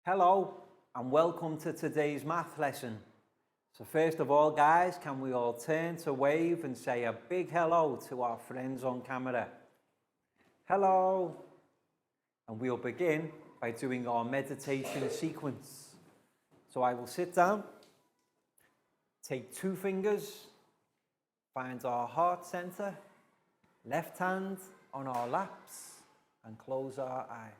Hello and welcome to today's math lesson. So first of all guys, can we all turn to wave and say a big hello to our friends on camera. Hello. And we'll begin by doing our meditation sequence. So I will sit down, take 2 fingers, find our heart center, left hand on our laps and close our eyes.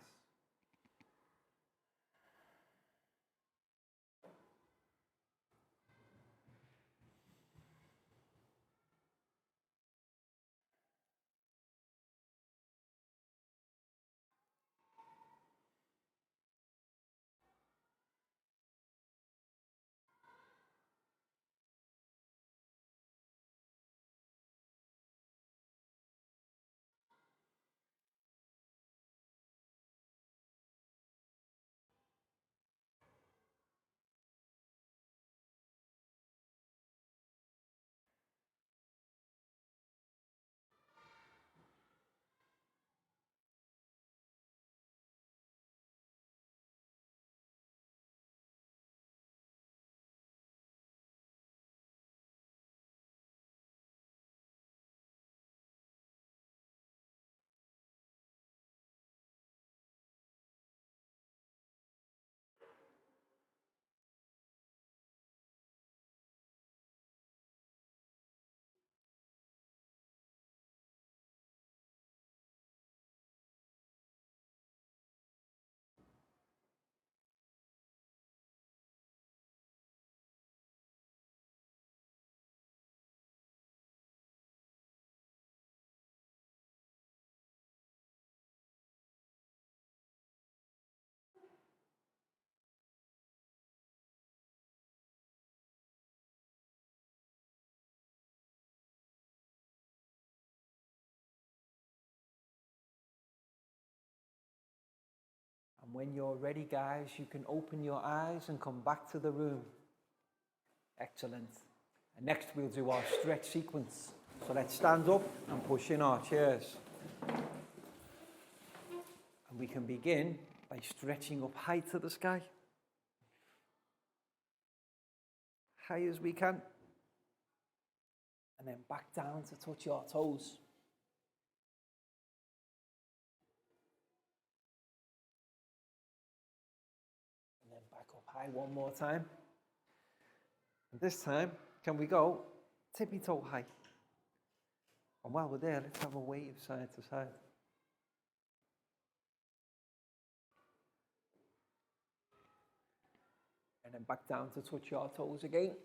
And when you're ready, guys, you can open your eyes and come back to the room. Excellent. And next we'll do our stretch sequence. So let's stand up and push in our chairs. And we can begin by stretching up high to the sky. High as we can. And then back down to touch your toes. High one more time. And this time, can we go tippy toe high? And while we're there, let's have a wave side to side. And then back down to touch your toes again.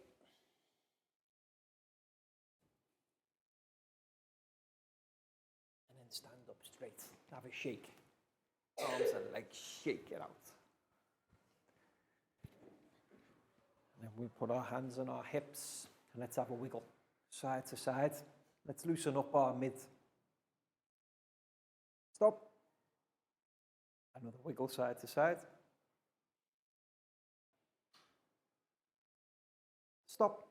And then stand up straight. Have a shake. Arms and legs, shake it out. And we put our hands on our hips and let's have a wiggle side to side. Let's loosen up our mid. Stop. Another wiggle side to side. Stop.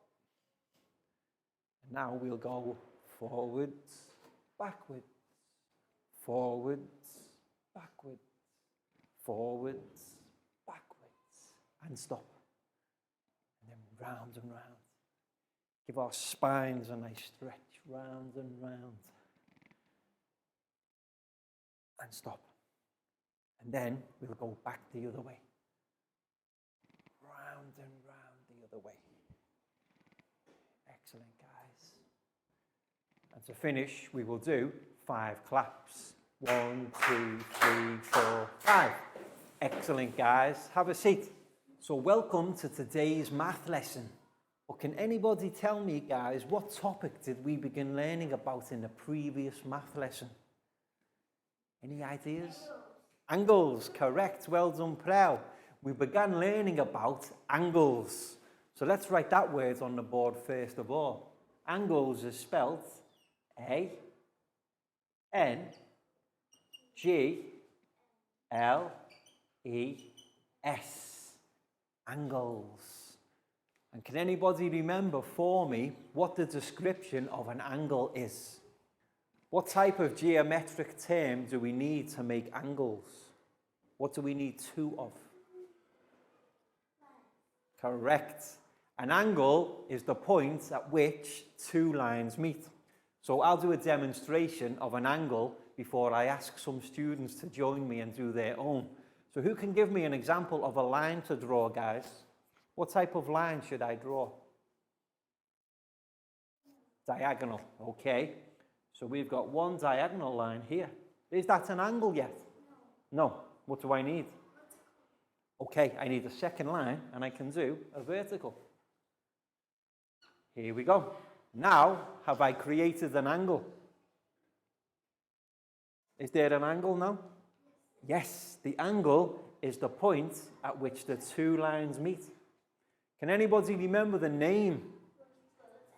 And now we'll go forwards, backwards, forwards, backwards, forwards, backwards, and stop. Round and round. Give our spines a nice stretch, round and round. And stop. And then we'll go back the other way. Round and round the other way. Excellent, guys. And to finish, we will do 5 claps. 1, 2, 3, 4, 5. Excellent, guys. Have a seat. So welcome to today's math lesson. But can anybody tell me, guys, what topic did we begin learning about in the previous math lesson? Any ideas? Angles, correct. Well done, Prel. We began learning about angles. So let's write that word on the board first of all. Angles is spelled A-N-G-L-E-S. Angles. And can anybody remember for me what the description of an angle is? What type of geometric term do we need to make angles? What do we need 2 of? Correct. An angle is the point at which two lines meet. So I'll do a demonstration of an angle before I ask some students to join me and do their own. So who can give me an example of a line to draw, guys? What type of line should I draw? Diagonal, okay. So we've got one diagonal line here. Is that an angle yet? No. What do I need? Okay, I need a second line and I can do a vertical. Here we go. Now, have I created an angle? Is there an angle now? Yes, the angle is the point at which the two lines meet. Can anybody remember the name?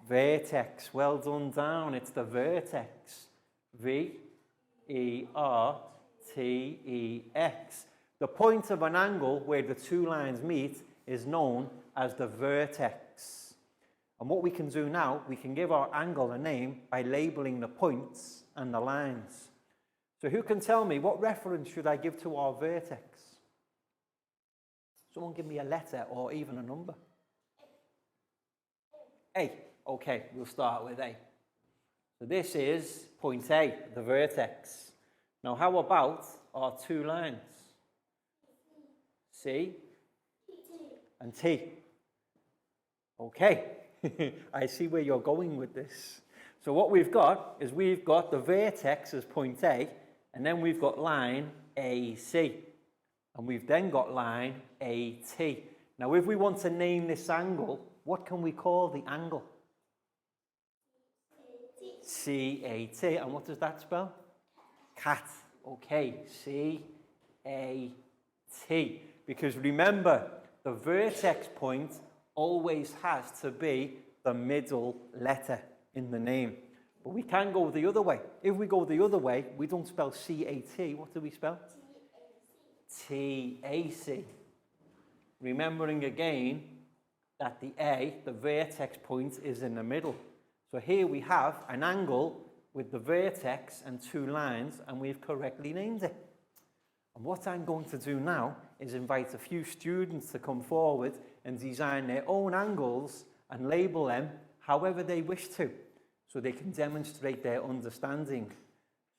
Vertex. Well done, down. It's the vertex. V-E-R-T-E-X. The point of an angle where the two lines meet is known as the vertex. And what we can do now, we can give our angle a name by labeling the points and the lines. So who can tell me what reference should I give to our vertex? Someone give me a letter or even a number. A. Okay, we'll start with A. So this is point A, the vertex. Now how about our two lines? C and T. Okay, I see where you're going with this. So what we've got is we've got the vertex as point A, and then we've got line AC. And we've then got line AT. Now if we want to name this angle, what can we call the angle? CAT. And what does that spell? Cat. Okay, CAT. Because remember, the vertex point always has to be the middle letter in the name. But we can go the other way. If we go the other way, we don't spell CAT. What do we spell? TAC. Remembering again that the A, the vertex point, is in the middle. So here we have an angle with the vertex and two lines, and we've correctly named it. And what I'm going to do now is invite a few students to come forward and design their own angles and label them however they wish to, so they can demonstrate their understanding.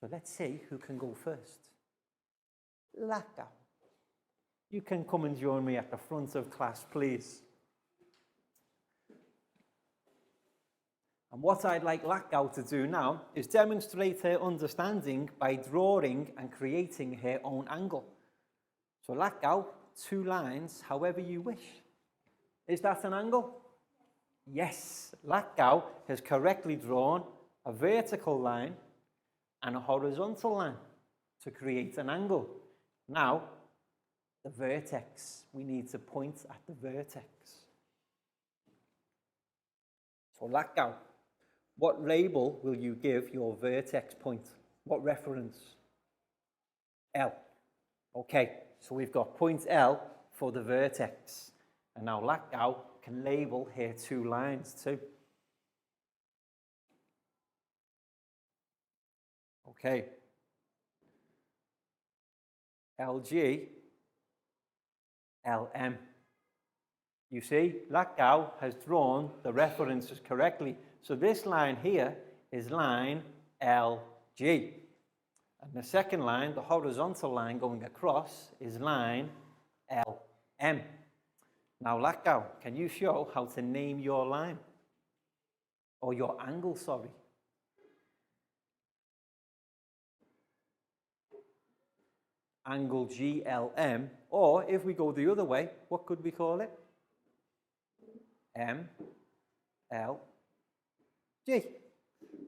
So let's see who can go first. Laka. You can come and join me at the front of class, please. And what I'd like Lakau to do now is demonstrate her understanding by drawing and creating her own angle. So Lakau, two lines, however you wish. Is that an angle? Yes, Lakau has correctly drawn a vertical line and a horizontal line to create an angle. Now, the vertex. We need to point at the vertex. So Lakau, what label will you give your vertex point? What reference? L. Okay, so we've got point L for the vertex. And now Lakau can label here two lines too. Okay. LG, LM. You see, Lakau has drawn the references correctly. So this line here is line LG. And the second line, the horizontal line going across, is line LM. Now, Lakau, can you show how to name your line? Or your angle, sorry. Angle GLM. Or if we go the other way, what could we call it? MLG.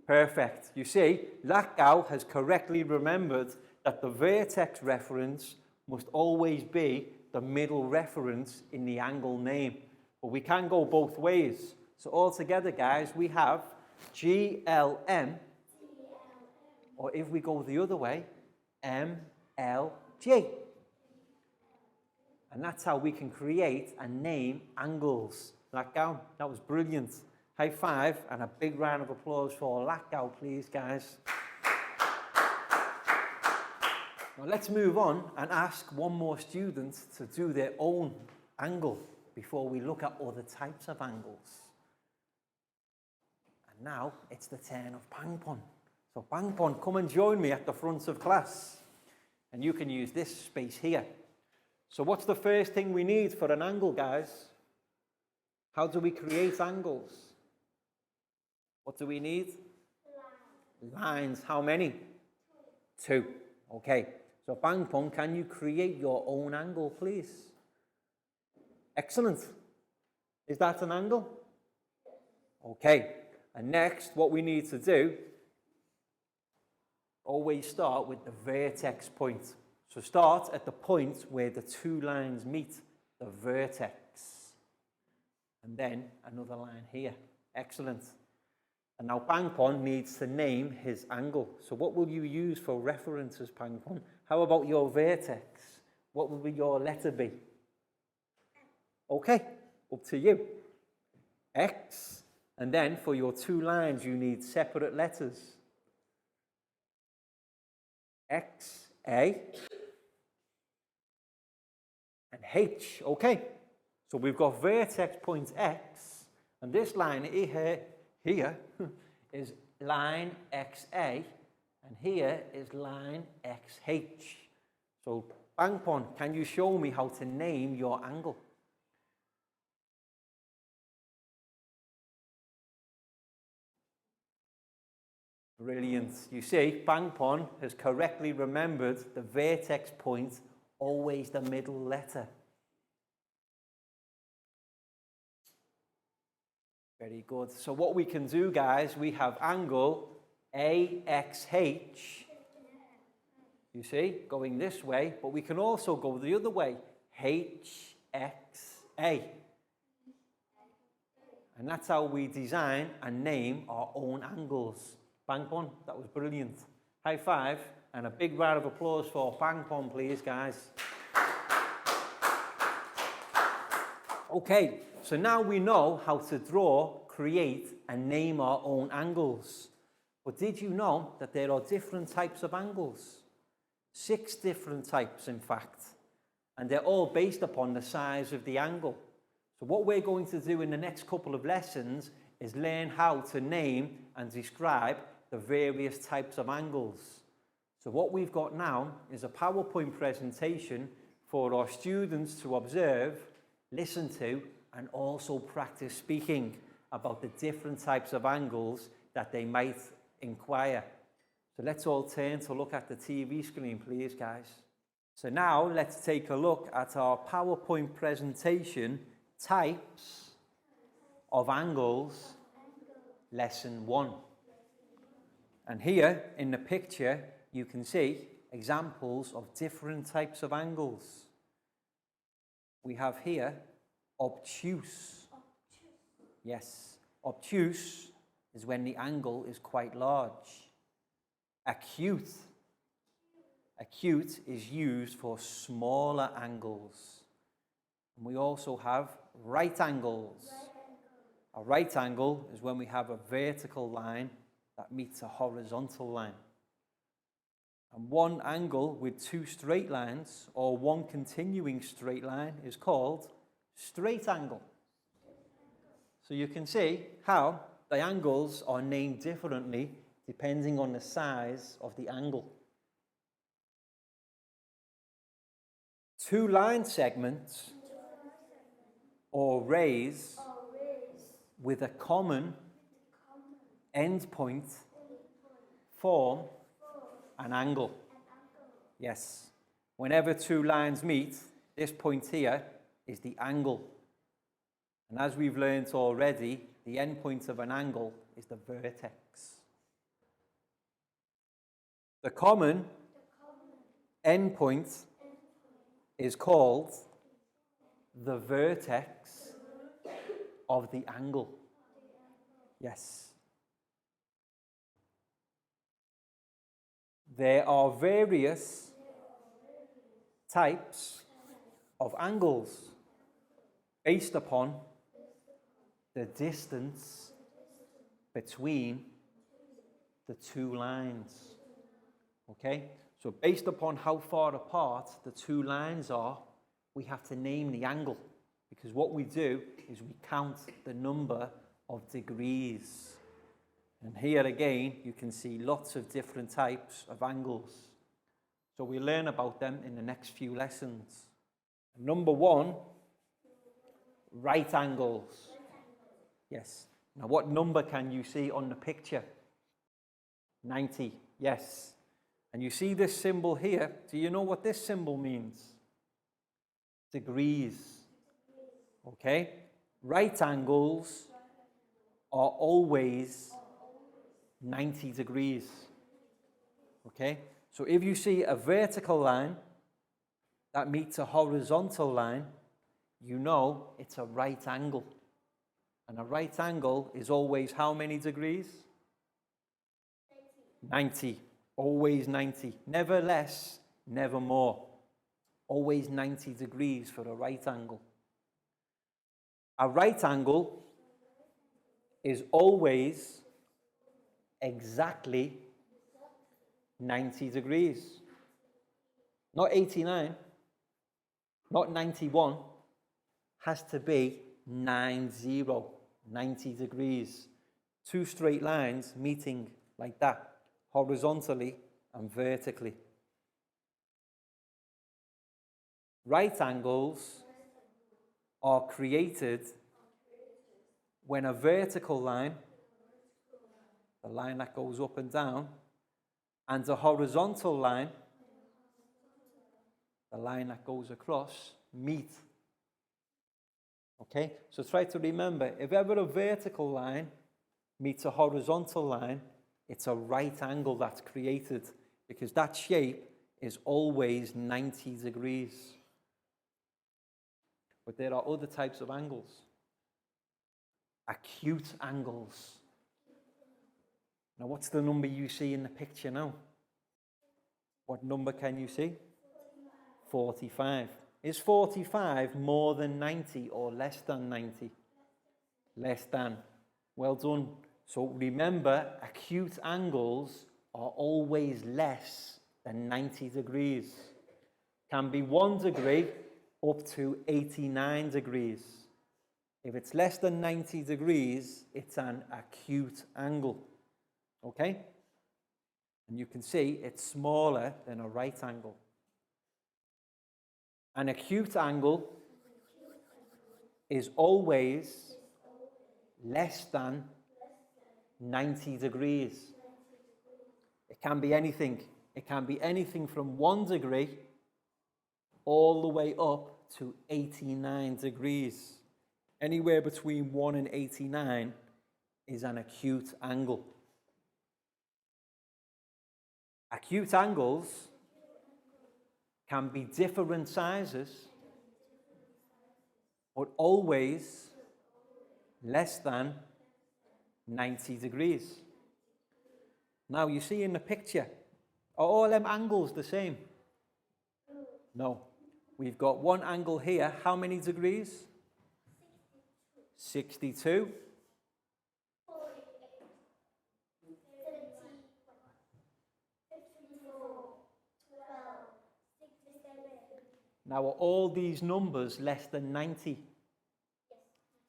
Perfect. You see, Lakau has correctly remembered that the vertex reference must always be the middle reference in the angle name. But we can go both ways. So all together, guys, we have GLM, or if we go the other way, MLG. And that's how we can create and name angles. Lakau, that was brilliant. High five and a big round of applause for Lakau, please, guys. Now let's move on and ask one more student to do their own angle. before we look at other types of angles. And now it's the turn of Pangpon. So Pangpon, come and join me at the front of class. And you can use this space here. So what's the first thing we need for an angle, guys? How do we create angles? What do we need? Lines. How many? Two. Okay. So Pangpon, can you create your own angle, please? Excellent. Is that an angle? Okay. And next, what we need to do, always start with the vertex point. So start at the point where the two lines meet, the vertex. And then another line here. Excellent. And now Pangpon needs to name his angle. So what will you use for references, Pangpon? How about your vertex? What will your letter be? Okay, up to you. X. And then for your two lines, you need separate letters. X, A, and H. Okay, so we've got vertex point X, and this line here is line XA, and here is line XH. So, Pangpon, can you show me how to name your angle? Brilliant. You see, Pangpon has correctly remembered the vertex point, always the middle letter. Very good. So what we can do, guys, we have angle AXH, you see, going this way, but we can also go the other way, HXA. And that's how we design and name our own angles. Pangpon, that was brilliant. High five and a big round of applause for Pangpon, please, guys. Okay, so now we know how to draw, create, and name our own angles. But did you know that there are different types of angles? 6 different types, in fact. And they're all based upon the size of the angle. So what we're going to do in the next couple of lessons is learn how to name and describe the various types of angles. So what we've got now is a PowerPoint presentation for our students to observe, listen to, and also practice speaking about the different types of angles that they might inquire. So let's all turn to look at the TV screen, please, guys. So now let's take a look at our PowerPoint presentation, Types of Angles, Lesson 1. And here in the picture, you can see examples of different types of angles. We have here obtuse. Yes, obtuse is when the angle is quite large. Acute. Acute is used for smaller angles. And we also have right angles. A right angle is when we have a vertical line that meets a horizontal line. And one angle with 2 straight lines or one continuing straight line is called straight angle. So you can see how the angles are named differently depending on the size of the angle. 2 line segments or rays with a common endpoint form an angle. Yes. Whenever 2 lines meet, this point here is the angle. And as we've learned already, the endpoint of an angle is the vertex. The common endpoint is called the vertex of the angle. Yes. There are various types of angles based upon the distance between the 2 lines. Okay? So based upon how far apart the 2 lines are, we have to name the angle. because what we do is we count the number of degrees. And here again, you can see lots of different types of angles. So we learn about them in the next few lessons. Number 1, right angles. Yes. Now what number can you see on the picture? 90, yes. And you see this symbol here. Do you know what this symbol means? Degrees. Okay? Right angles are always 90 degrees. Okay? So if you see a vertical line that meets a horizontal line, you know it's a right angle. And a right angle is always how many degrees? 90. Always 90. Never less, never more. Always 90 degrees for a right angle. A right angle is always exactly 90 degrees. Not 89, not 91. Has to be 90 degrees. 2 straight lines meeting like that, horizontally and vertically. Right angles are created when a vertical line, the line that goes up and down, and a horizontal line, the line that goes across, meet. Okay, so try to remember, if ever a vertical line meets a horizontal line, it's a right angle that's created, because that shape is always 90 degrees. But there are other types of angles. Acute angles. Now, what's the number you see in the picture now? What number can you see? 45. Is 45 more than 90 or less than 90? Less than. Well done. So remember, acute angles are always less than 90 degrees. Can be 1 degree up to 89 degrees. If it's less than 90 degrees, it's an acute angle. Okay? And you can see it's smaller than a right angle. An acute angle is always less than 90 degrees. It can be anything. It can be anything from 1 degree all the way up to 89 degrees. Anywhere between 1 and 89 is an acute angle. Acute angles can be different sizes, but always less than 90 degrees. Now you see in the picture, are all them angles the same? No. We've got one angle here. How many degrees? 62. Now, are all these numbers less than 90?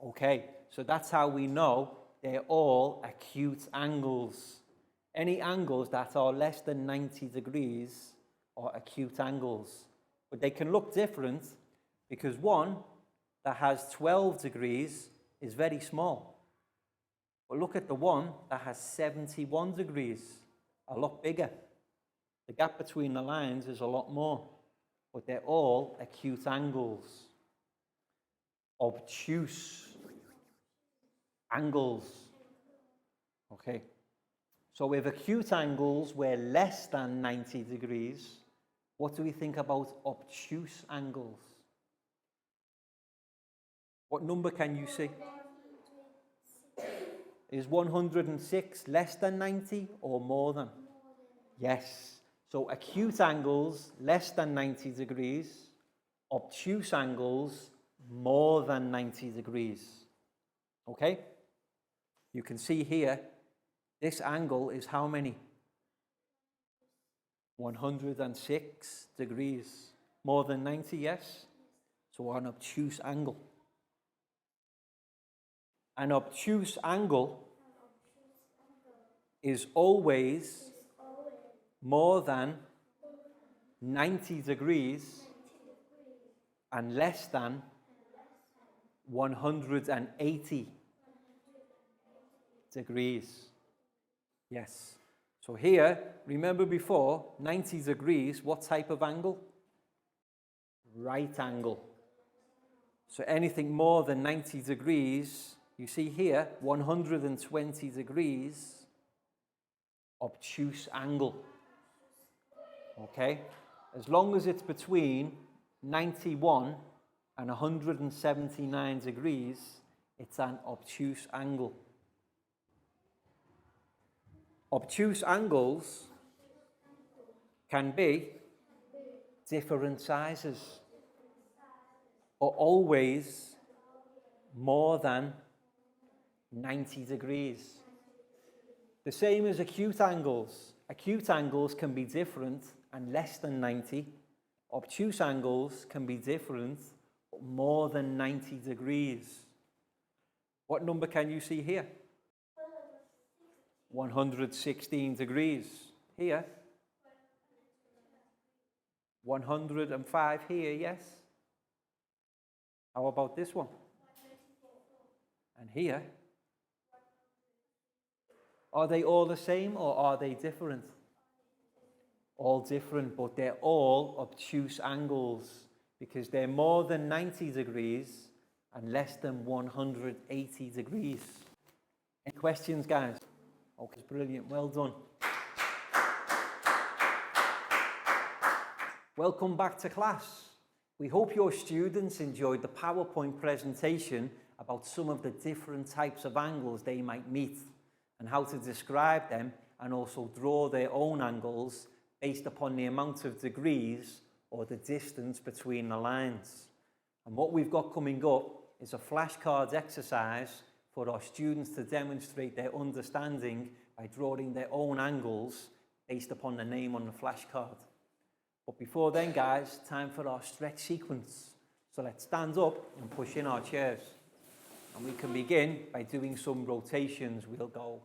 Okay, so that's how we know they're all acute angles. Any angles that are less than 90 degrees are acute angles. But they can look different because one that has 12 degrees is very small. But look at the one that has 71 degrees, a lot bigger. The gap between the lines is a lot more. But they're all acute angles. Obtuse angles. Okay. So if acute angles were less than 90 degrees, what do we think about obtuse angles? What number can you see? Is 106 less than 90 or more than? Yes. So acute angles less than 90 degrees, obtuse angles more than 90 degrees. Okay? You can see here, this angle is how many? 106 degrees. More than 90, yes? So an obtuse angle. An obtuse angle is always more than 90 degrees and less than 180 degrees. Yes. So here, remember before, 90 degrees, what type of angle? Right angle. So anything more than 90 degrees, you see here, 120 degrees, obtuse angle. Okay? As long as it's between 91 and 179 degrees, it's an obtuse angle. Obtuse angles can be different sizes or always more than 90 degrees. The same as acute angles. Acute angles can be different and less than 90. Obtuse angles can be different but more than 90 degrees. What number can you see here? 116 degrees. Here? 105 here, yes? How about this one? And here? Are they all the same or are they different? All different, but they're all obtuse angles because they're more than 90 degrees and less than 180 degrees. Any questions, guys? Okay, brilliant, well done. Welcome back to class. We hope your students enjoyed the PowerPoint presentation about some of the different types of angles they might meet and how to describe them and also draw their own angles based upon the amount of degrees or the distance between the lines. And what we've got coming up is a flashcards exercise for our students to demonstrate their understanding by drawing their own angles based upon the name on the flashcard. But before then, guys, time for our stretch sequence. So let's stand up and push in our chairs. And we can begin by doing some rotations. We'll go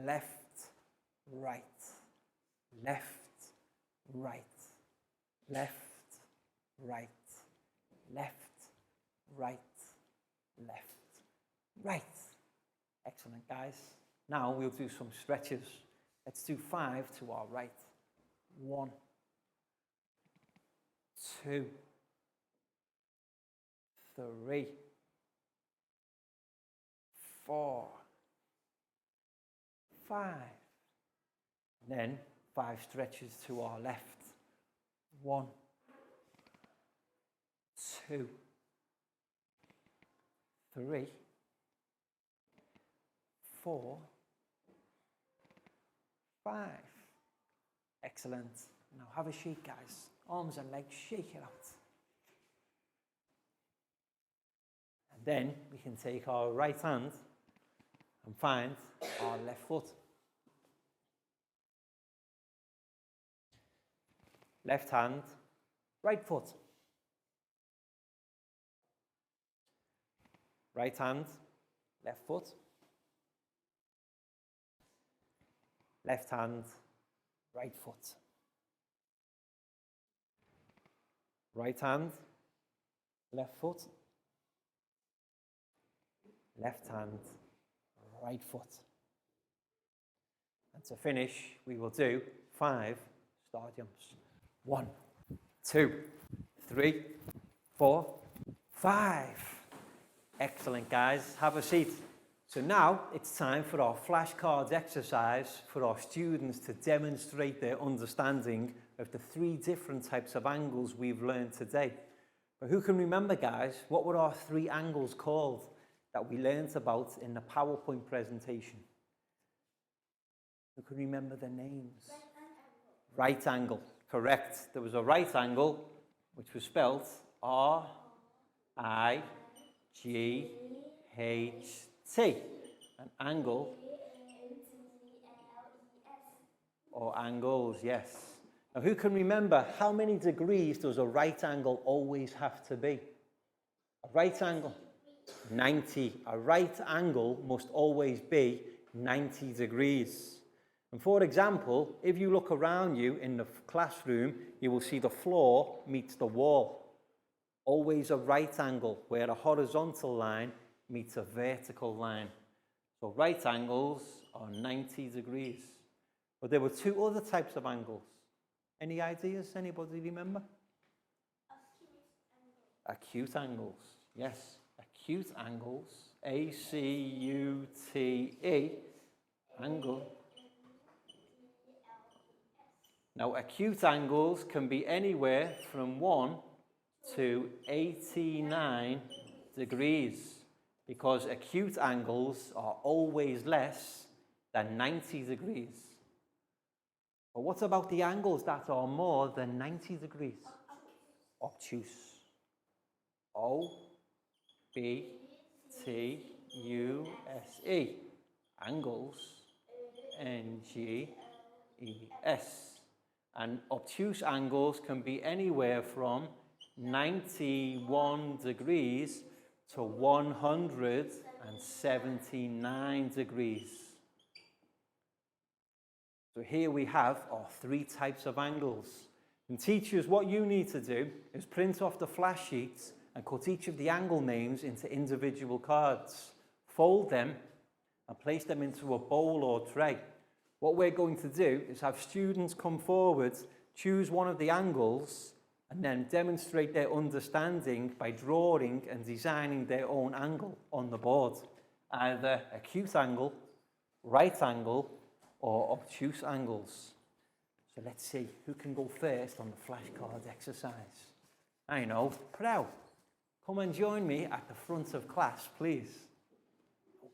left, right, left, right, left, right, left, right, left, right. Excellent, guys. Now we'll do some stretches. Let's do 5 to our right. 1, 2, 3, 4, 5. And then 5 stretches to our left. 1, 2, 3, 4, 5. Excellent. Now have a shake, guys. Arms and legs, shake it out. And then we can take our right hand and find our left foot. Left hand, right foot. Right hand, left foot. Left hand, right foot. Right hand, left foot. Left hand, right foot. And to finish, we will do 5 star jumps. 1, 2, 3, 4, 5. Excellent, guys. Have a seat. So now it's time for our flashcards exercise for our students to demonstrate their understanding of the 3 different types of angles we've learned today. But who can remember, guys, what were our 3 angles called that we learned about in the PowerPoint presentation? Who can remember their names? Right angle, correct. There was a right angle, which was spelled R-I-G-H-T. An angle, or angles, yes. Now, who can remember how many degrees does a right angle always have to be? A right angle, 90. A right angle must always be 90 degrees. And for example, if you look around you in the classroom, you will see the floor meets the wall. Always a right angle, where a horizontal line meets a vertical line. So right angles are 90 degrees. But there were two other types of angles. Any ideas? Anybody remember? Acute angles. Yes, acute angles. A-C-U-T-E, angle. Now, acute angles can be anywhere from 1 to 89 degrees, because acute angles are always less than 90 degrees. But what about the angles that are more than 90 degrees? Obtuse. O-B-T-U-S-E. Angles. N-G-E-S. And obtuse angles can be anywhere from 91 degrees to 179 degrees. So here we have our three types of angles. And teachers, what you need to do is print off the flash sheets and cut each of the angle names into individual cards. Fold them and place them into a bowl or tray. What we're going to do is have students come forward, choose one of the angles, and then demonstrate their understanding by drawing and designing their own angle on the board. Either acute angle, right angle, or obtuse angles. So let's see who can go first on the flashcard exercise. I know, Prau, come and join me at the front of class, please.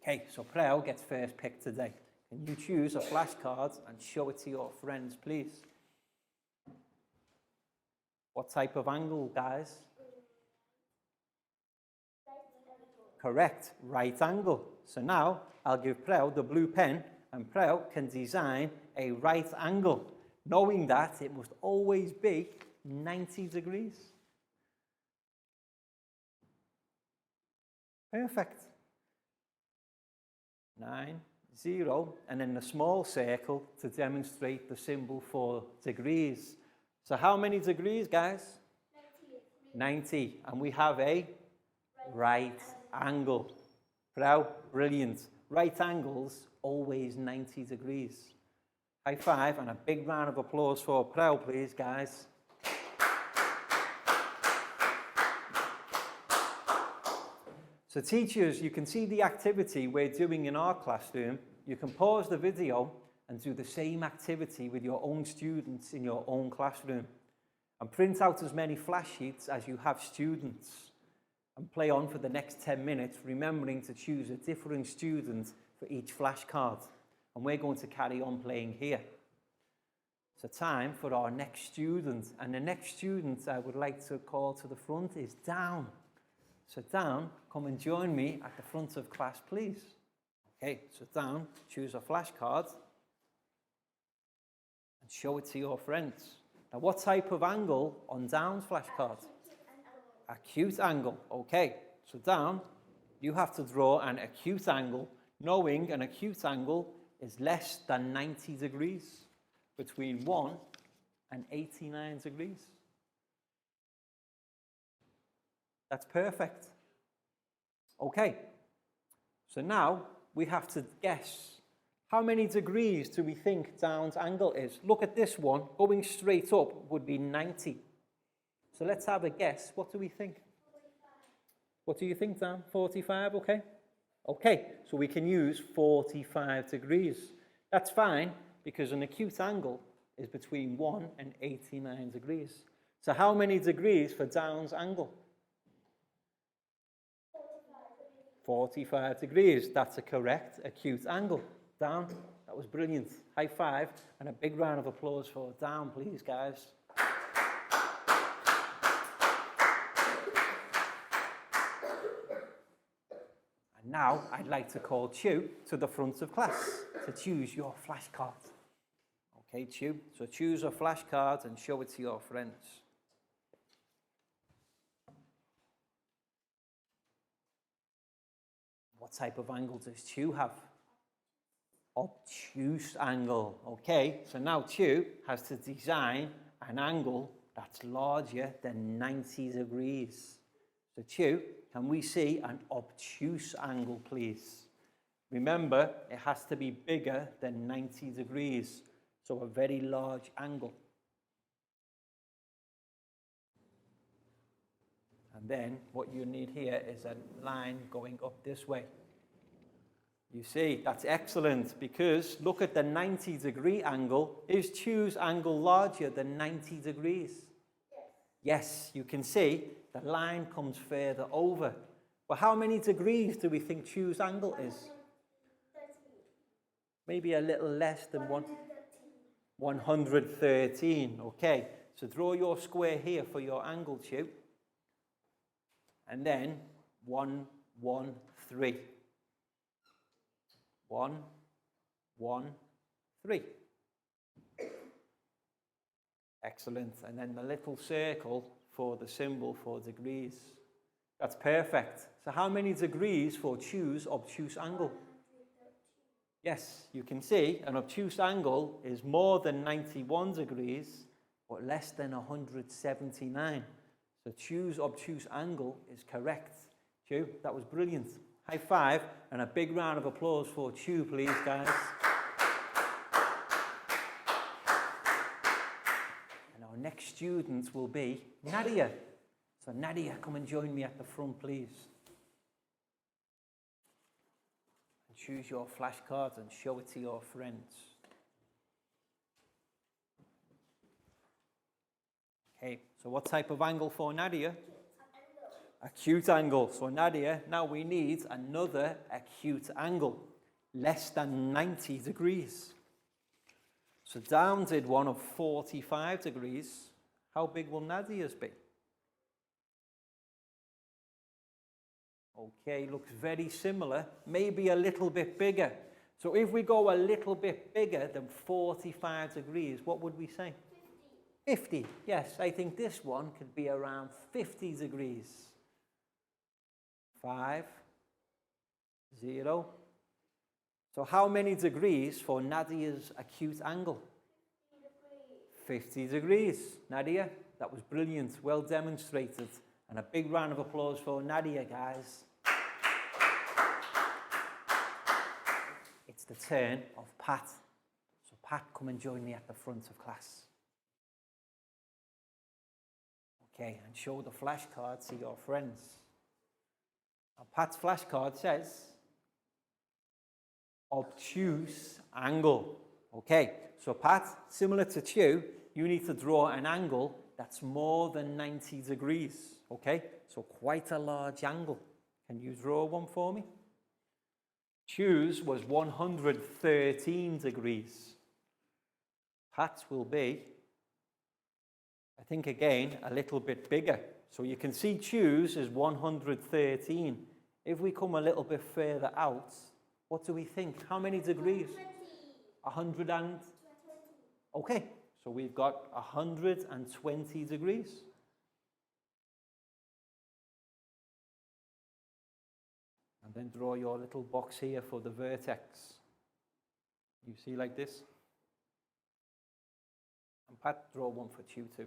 Okay, so Prau gets first pick today. Can you choose a flashcard and show it to your friends, please? What type of angle, guys? Correct, right angle. So now I'll give Prau the blue pen, and Prau can design a right angle, knowing that it must always be 90 degrees. Perfect. 9, 0, and then the small circle to demonstrate the symbol for degrees. So how many degrees, guys? 90. And we have a right angle. Prau, brilliant. Right angles, always 90 degrees. High five and a big round of applause for Prau, please, guys. So teachers, you can see the activity we're doing in our classroom. You can pause the video and do the same activity with your own students in your own classroom. And print out as many flash sheets as you have students. And play on for the next 10 minutes, remembering to choose a different student for each flashcard. And we're going to carry on playing here. So time for our next student. And the next student I would like to call to the front is Down. So Down, come and join me at the front of class, please. Okay, so Down, choose a flashcard and show it to your friends. Now, what type of angle on Down's flashcard? Acute angle. Okay, so Down, you have to draw an acute angle, knowing an acute angle is less than 90 degrees, between 1 and 89 degrees. That's perfect. Okay, so now we have to guess. How many degrees do we think Down's angle is? Look at this one. Going straight up would be 90. So let's have a guess. What do we think? 45. What do you think, Dan? 45, okay? Okay, so we can use 45 degrees. That's fine, because an acute angle is between 1 and 89 degrees. So how many degrees for Down's angle? 45 degrees. That's a correct acute angle. Down, that was brilliant. High five and a big round of applause for Down, please, guys. And now I'd like to call Chu to the front of class to choose your flashcard. Okay, Chu, so choose a flashcard and show it to your friends. type of angle does Q have? Obtuse angle. Okay, so now Q has to design an angle that's larger than 90 degrees. So Q, can we see an obtuse angle, please? Remember, it has to be bigger than 90 degrees, so a very large angle. And then what you need here is a line going up this way. You see, that's excellent, because look at the 90-degree angle. Is Q's angle larger than 90 degrees? Yes, you can see the line comes further over. But how many degrees do we think Q's angle is? Maybe a little less than 113. Okay, so draw your square here for your angle, Q. And then 113. 1, 1, 3. Excellent. And then the little circle for the symbol for degrees. That's perfect. So how many degrees for Q's obtuse angle? Yes, you can see an obtuse angle is more than 91 degrees, but less than 179. So Q's obtuse angle is correct. Q, that was brilliant. High five and a big round of applause for Q, please, guys. And our next student will be Nadia. So Nadia, come and join me at the front, please. And choose your flashcards and show it to your friends. Okay, so what type of angle for Nadia? Acute angle. So Nadia, now we need another acute angle, less than 90 degrees. So down did one of 45 degrees. How big will Nadia's be? Okay, looks very similar, maybe a little bit bigger. So if we go a little bit bigger than 45 degrees, what would we say? 50. Yes, I think this one could be around 50 degrees. 5, 0. So how many degrees for Nadia's acute angle? 50 degrees. Nadia, that was brilliant. Well demonstrated. And a big round of applause for Nadia, guys. It's the turn of Pat. So Pat, come and join me at the front of class. Okay, and show the flashcard to your friends. Now, Pat's flashcard says obtuse angle. Okay, so Pat, similar to Q, you need to draw an angle that's more than 90 degrees. Okay, so quite a large angle. Can you draw one for me? Q's was 113 degrees. Pat's will be, I think again, a little bit bigger. So you can see Q's is 113. If we come a little bit further out, what do we think? How many degrees? 100 and? Okay, so we've got 120 degrees. And then draw your little box here for the vertex. You see like this? And Pat, draw one for Q too.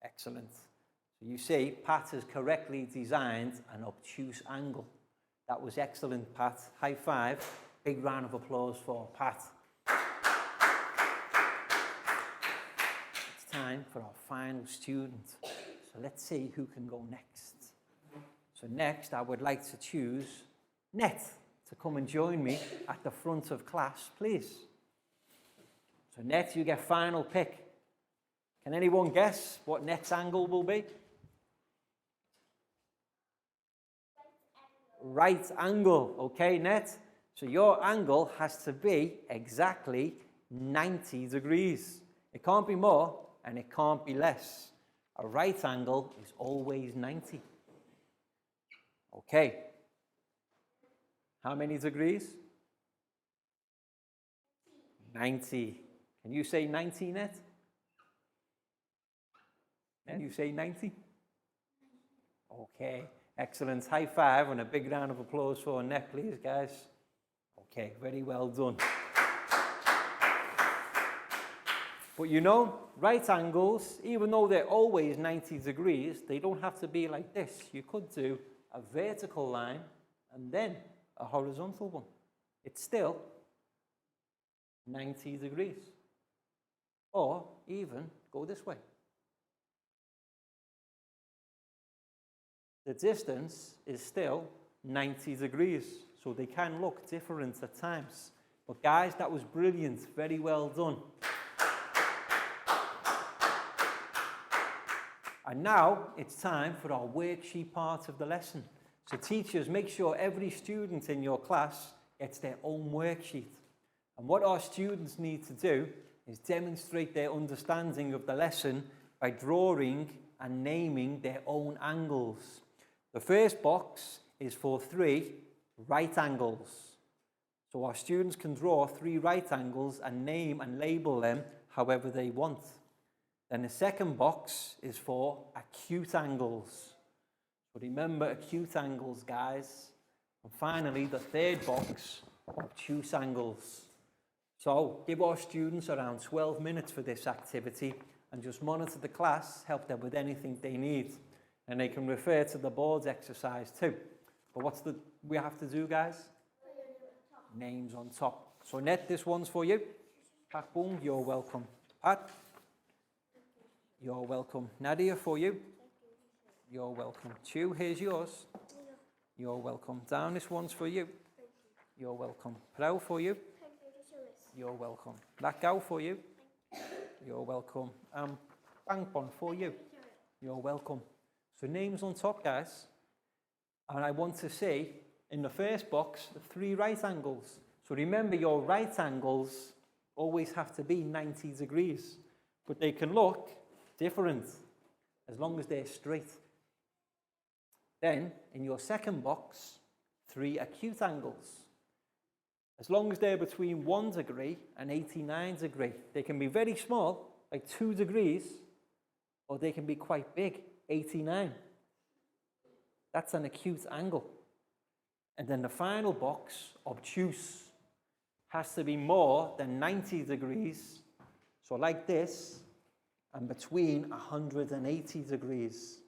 Excellent. So you see, Pat has correctly designed an obtuse angle. That was excellent, Pat. High five. Big round of applause for Pat. It's time for our final student. So let's see who can go next. So next, I would like to choose Net to come and join me at the front of class, please. So Net, you get final pick. Can anyone guess what Net's angle will be? Right angle. Okay, Net? So your angle has to be exactly 90 degrees. It can't be more and it can't be less. A right angle is always 90. Okay. How many degrees? 90. Can you say 90, Net? Can you say 90? Okay. Excellent. High five and a big round of applause for Annette, please, guys. Okay, very well done. But you know, right angles, even though they're always 90 degrees, they don't have to be like this. You could do a vertical line and then a horizontal one. It's still 90 degrees. Or even go this way. The distance is still 90 degrees, so they can look different at times. But guys, that was brilliant. Very well done. And now it's time for our worksheet part of the lesson. So teachers, make sure every student in your class gets their own worksheet. And what our students need to do is demonstrate their understanding of the lesson by drawing and naming their own angles. The first box is for 3 right angles. So our students can draw 3 right angles and name and label them however they want. Then the second box is for acute angles. So remember acute angles, guys. And finally, the third box, obtuse angles. So give our students around 12 minutes for this activity and just monitor the class, help them with anything they need. And they can refer to the board's exercise too. But what's we have to do, guys? Names on top. So Ned, this one's for you. Pat, boom, you're welcome. Pat, you're welcome. Nadia, for you. You're welcome. Chu, here's yours. You're welcome. Down, this one's for you. You're welcome. Prau, for you. You're welcome. Lakau, for you. You're welcome. Bangpon, for you. You're welcome. So names on top, guys. And I want to say, in the first box, the 3 right angles. So remember, your right angles always have to be 90 degrees. But they can look different as long as they're straight. Then, in your second box, 3 acute angles. As long as they're between 1 degree and 89 degrees. They can be very small, like 2 degrees, or they can be quite big, 89. That's an acute angle. And then the final box, obtuse, has to be more than 90 degrees. So like this, and between 180 degrees.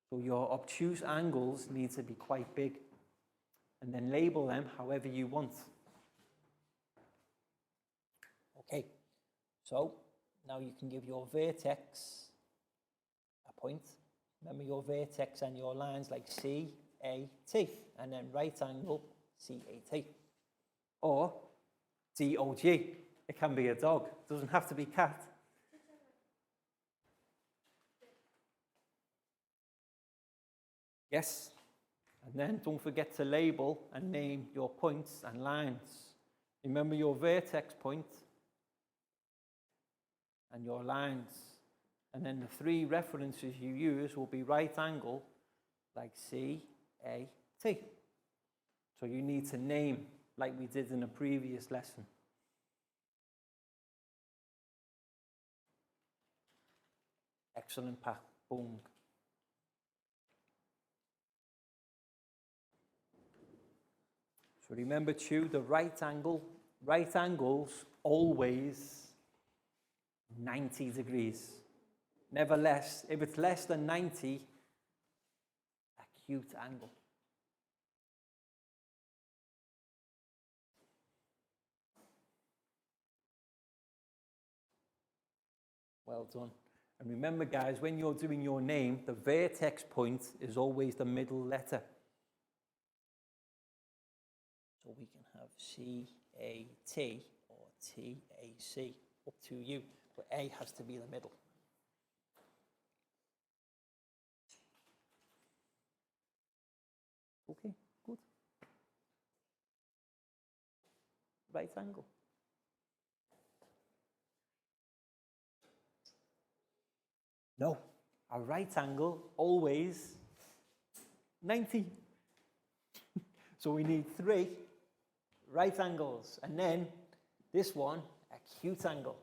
So your obtuse angles need to be quite big. And then label them however you want. Okay, so now you can give your vertex a point. Remember your vertex and your lines like C, A, T, and then right angle, C, A, T. Or D-O-G. It can be a dog. It doesn't have to be cat. Yes. And then don't forget to label and name your points and lines. Remember your vertex point and your lines. And then the 3 references you use will be right angle, like C, A, T. So you need to name like we did in a previous lesson. Excellent, Pat. Boom. So remember, Chu, the right angles always 90 degrees. Never less. If it's less than 90, acute angle. Well done. And remember, guys, when you're doing your name, the vertex point is always the middle letter. So we can have C-A-T or T-A-C, up to you, but A has to be the middle. Okay, good. Right angle. No, a right angle always 90. So we need 3 right angles, and then this one, acute angle.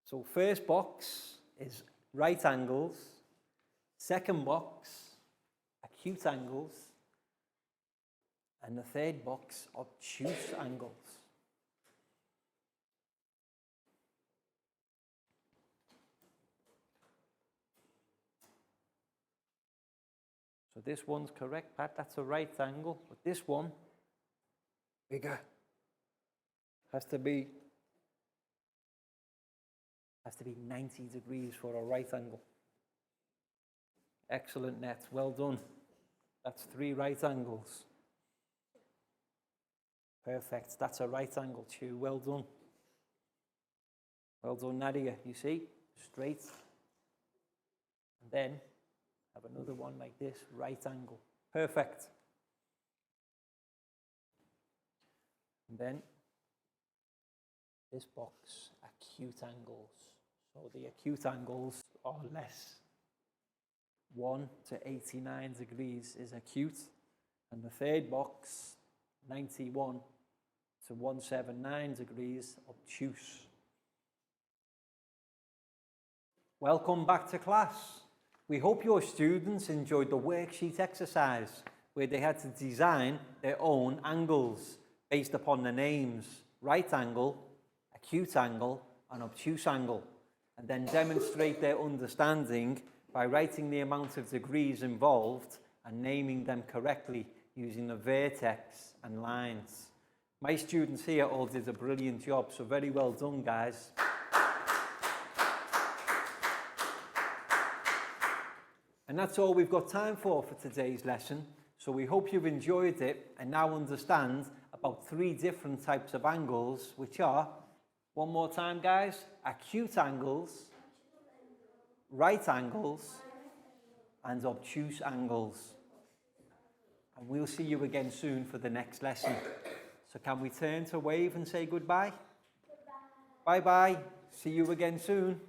So first box is right angles, second box, acute angles. And the third box, obtuse angles. So this one's correct, Pat, that's a right angle, but this one, bigger, has to be 90 degrees for a right angle. Excellent, Net, well done. That's 3 right angles. Perfect, that's a right angle too, well done. Well done, Nadia, you see, straight. And then have another one like this, right angle. Perfect. And then this box, acute angles. So the acute angles are less. 1 to 89 degrees is acute. And the third box, 91 to 179 degrees, obtuse. Welcome back to class. We hope your students enjoyed the worksheet exercise where they had to design their own angles based upon the names, right angle, acute angle, and obtuse angle, and then demonstrate their understanding by writing the amount of degrees involved and naming them correctly using the vertex and lines. My students here all did a brilliant job, so very well done, guys. And that's all we've got time for today's lesson. So we hope you've enjoyed it and now understand about 3 different types of angles, which are, one more time, guys, acute angles, right angles, and obtuse angles. And we'll see you again soon for the next lesson. So can we turn to wave and say goodbye? Goodbye. Bye-bye. See you again soon.